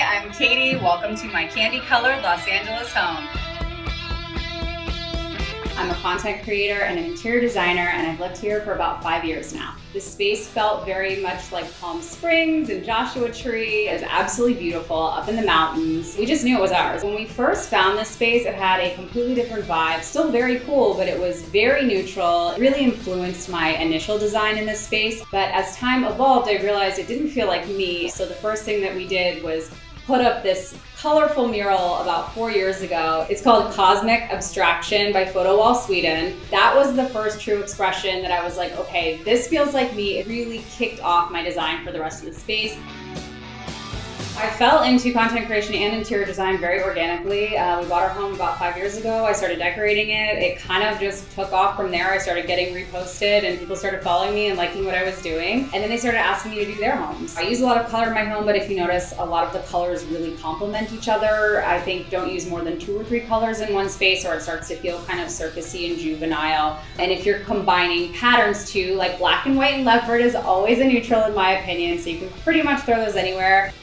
I'm Katie. Welcome to my candy-colored Los Angeles home. I'm a content creator and an interior designer, and I've lived here for about 5 years now. The space felt very much like Palm Springs and Joshua Tree. It was absolutely beautiful up in the mountains. We just knew it was ours. When we first found this space, it had a completely different vibe. Still very cool, but it was very neutral. It really influenced my initial design in this space. But as time evolved, I realized it didn't feel like me. So the first thing that we did was put up this colorful mural about 4 years ago. It's called Cosmic Abstraction by Photo Wall Sweden. That was the first true expression that I was like, okay, this feels like me. It really kicked off my design for the rest of the space. I fell into content creation and interior design very organically. We bought our home about 5 years ago. I started decorating it. It kind of just took off from there. I started getting reposted and people started following me and liking what I was doing. And then they started asking me to do their homes. I use a lot of color in my home, but if you notice, a lot of the colors really complement each other. I think don't use more than 2 or 3 colors in one space or it starts to feel kind of circusy and juvenile. And if you're combining patterns too, like black and white and leopard is always a neutral in my opinion, so you can pretty much throw those anywhere.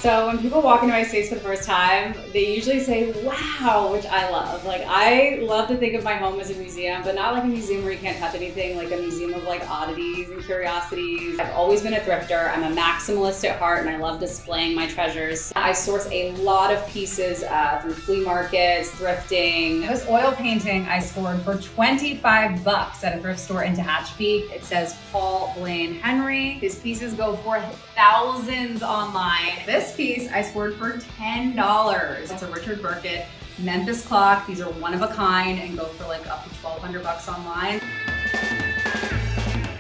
So when people walk into my space for the first time, they usually say, wow, which I love. Like, I love to think of my home as a museum, but not like a museum where you can't touch anything, like a museum of like oddities and curiosities. I've always been a thrifter. I'm a maximalist at heart and I love displaying my treasures. I source a lot of pieces through flea markets, thrifting. This oil painting I scored for $25 at a thrift store in Tehachapi. It says Paul Blaine Henry. His pieces go for thousands online. This piece I scored for $10. It's a Richard Burkett Memphis clock. These are one of a kind and go for like up to $1,200 online.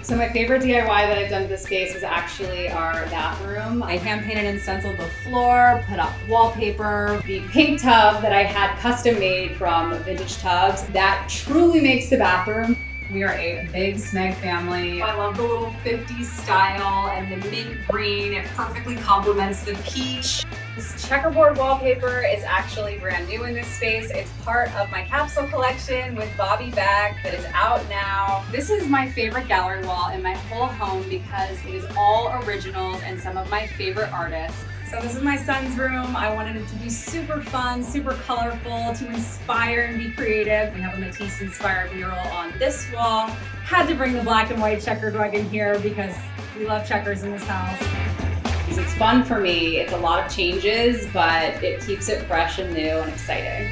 So my favorite DIY that I've done to this space was actually our bathroom. I hand painted and stenciled the floor, put up wallpaper, the pink tub that I had custom made from Vintage Tubs. That truly makes the bathroom. We are a big Smeg family. I love the little 50s style and the mint green. It perfectly complements the peach. This checkerboard wallpaper is actually brand new in this space. It's part of my capsule collection with Bobby Bag that is out now. This is my favorite gallery wall in my whole home because it is all originals and some of my favorite artists. So this is my son's room. I wanted it to be super fun, super colorful, to inspire and be creative. We have a Matisse-inspired mural on this wall. Had to bring the black and white checkered rug in here because we love checkers in this house. It's fun for me. It's a lot of changes, but it keeps it fresh and new and exciting.